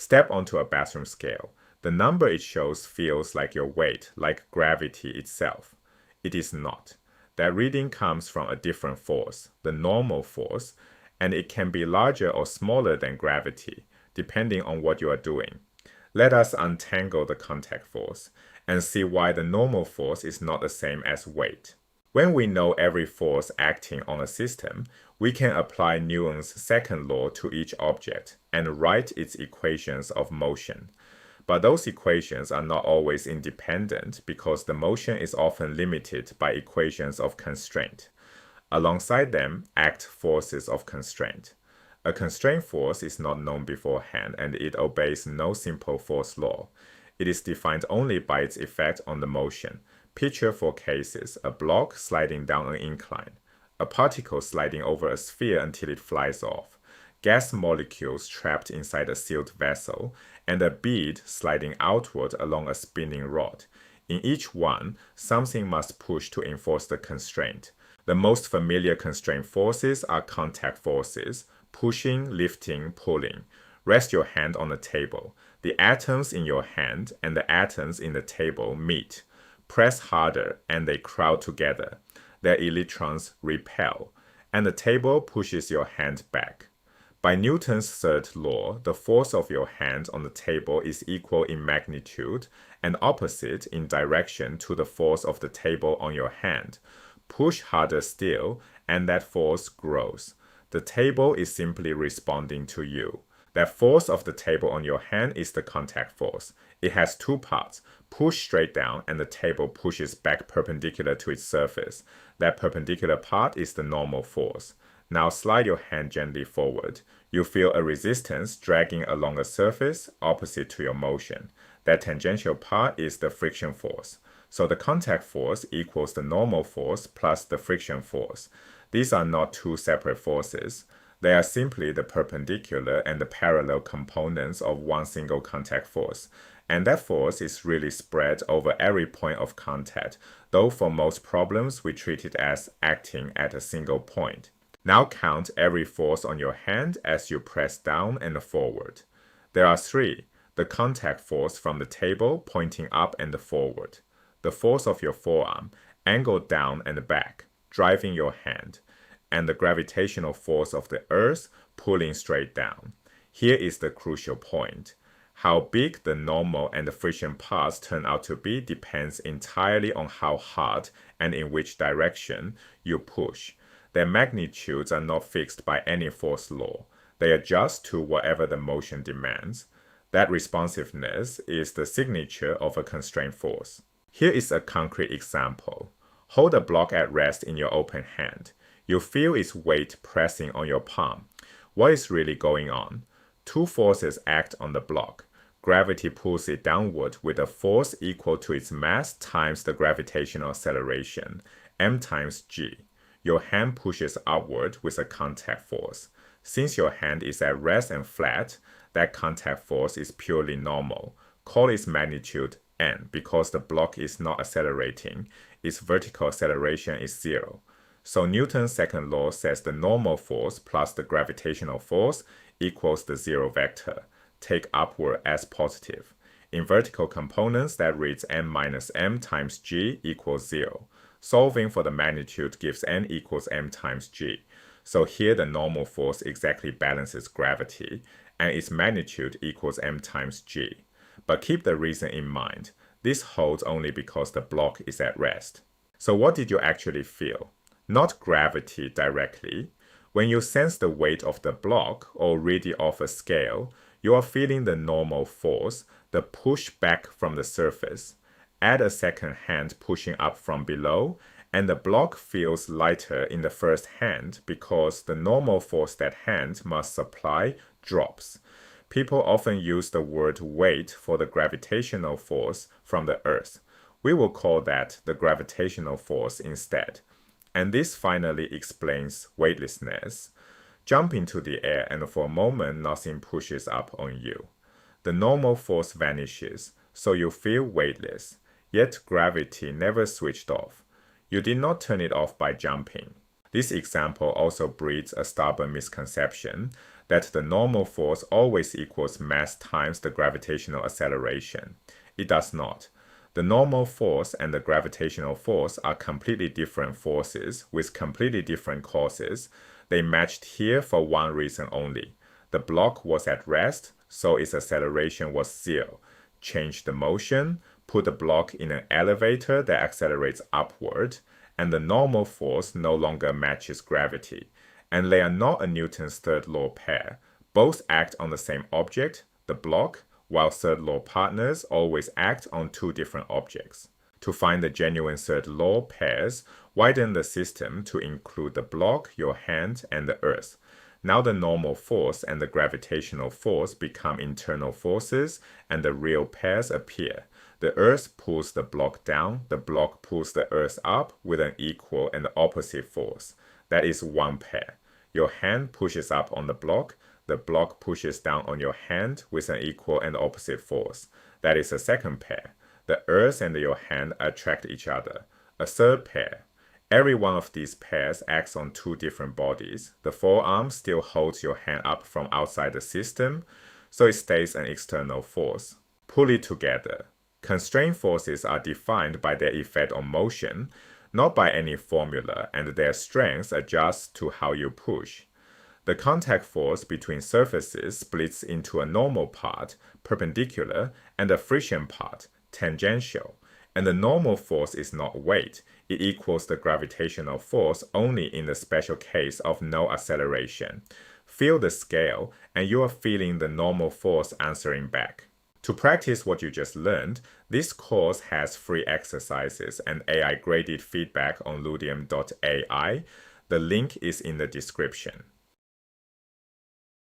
Step onto a bathroom scale. The number it shows feels like your weight, like gravity itself. It is not. That reading comes from a different force, the normal force, and it can be larger or smaller than gravity, depending on what you are doing. Let us untangle the contact force and see why the normal force is not the same as weight. When we know every force acting on a system, we can apply Newton's second law to each object and write its equations of motion. But those equations are not always independent because the motion is often limited by equations of constraint. Alongside them act forces of constraint. A constraint force is not known beforehand and it obeys no simple force law. It is defined only by its effect on the motion. Picture four cases: a block sliding down an incline, a particle sliding over a sphere until it flies off, gas molecules trapped inside a sealed vessel, and a bead sliding outward along a spinning rod. In each one, something must push to enforce the constraint. The most familiar constraint forces are contact forces: pushing, lifting, pulling. Rest your hand on the table. The atoms in your hand and the atoms in the table meet. Press harder and they crowd together. Their electrons repel, and the table pushes your hand back. By Newton's third law, the force of your hand on the table is equal in magnitude and opposite in direction to the force of the table on your hand. Push harder still, and that force grows. The table is simply responding to you. That force of the table on your hand is the contact force. It has two parts. Push straight down and the table pushes back perpendicular to its surface. That perpendicular part is the normal force. Now slide your hand gently forward. You feel a resistance dragging along a surface opposite to your motion. That tangential part is the friction force. So the contact force equals the normal force plus the friction force. These are not two separate forces. They are simply the perpendicular and the parallel components of one single contact force. And that force is really spread over every point of contact, though for most problems we treat it as acting at a single point. Now count every force on your hand as you press down and forward. There are three: the contact force from the table pointing up and forward, the force of your forearm, angled down and back, driving your hand, and the gravitational force of the earth pulling straight down. Here is the crucial point. How big the normal and the friction parts turn out to be depends entirely on how hard and in which direction you push. Their magnitudes are not fixed by any force law. They adjust to whatever the motion demands. That responsiveness is the signature of a constraint force. Here is a concrete example. Hold a block at rest in your open hand. You feel its weight pressing on your palm. What is really going on? Two forces act on the block. Gravity pulls it downward with a force equal to its mass times the gravitational acceleration, m times g. Your hand pushes upward with a contact force. Since your hand is at rest and flat, that contact force is purely normal. Call its magnitude n because the block is not accelerating. Its vertical acceleration is zero. So Newton's second law says the normal force plus the gravitational force equals the zero vector. Take upward as positive. In vertical components, that reads n minus m times g equals 0. Solving for the magnitude gives n equals m times g. So here the normal force exactly balances gravity, and its magnitude equals m times g. But keep the reason in mind. This holds only because the block is at rest. So what did you actually feel? Not gravity directly. When you sense the weight of the block or read it off a scale, you are feeling the normal force, the push back from the surface. Add a second hand pushing up from below, and the block feels lighter in the first hand because the normal force that hand must supply drops. People often use the word weight for the gravitational force from the Earth. We will call that the gravitational force instead. And this finally explains weightlessness. Jump into the air and for a moment nothing pushes up on you. The normal force vanishes, so you feel weightless. Yet gravity never switched off. You did not turn it off by jumping. This example also breeds a stubborn misconception that the normal force always equals mass times the gravitational acceleration. It does not. The normal force and the gravitational force are completely different forces with completely different causes. They matched here for one reason only. The block was at rest, so its acceleration was 0. Change the motion, put the block in an elevator that accelerates upward, and the normal force no longer matches gravity. And they are not a Newton's third law pair. Both act on the same object, the block, while third law partners always act on two different objects. To find the genuine third law pairs, widen the system to include the block, your hand, and the earth. Now the normal force and the gravitational force become internal forces, and the real pairs appear. The earth pulls the block down, the block pulls the earth up with an equal and opposite force. That is one pair. Your hand pushes up on the block pushes down on your hand with an equal and opposite force. That is a second pair. The earth and your hand attract each other. A third pair. Every one of these pairs acts on two different bodies. The forearm still holds your hand up from outside the system, so it stays an external force. Pull it together. Constraint forces are defined by their effect on motion, not by any formula, and their strength adjusts to how you push. The contact force between surfaces splits into a normal part, perpendicular, and a friction part, tangential. And the normal force is not weight. It equals the gravitational force only in the special case of no acceleration. Feel the scale, and you are feeling the normal force answering back. To practice what you just learned, this course has free exercises and AI graded feedback on ludium.ai. The link is in the description.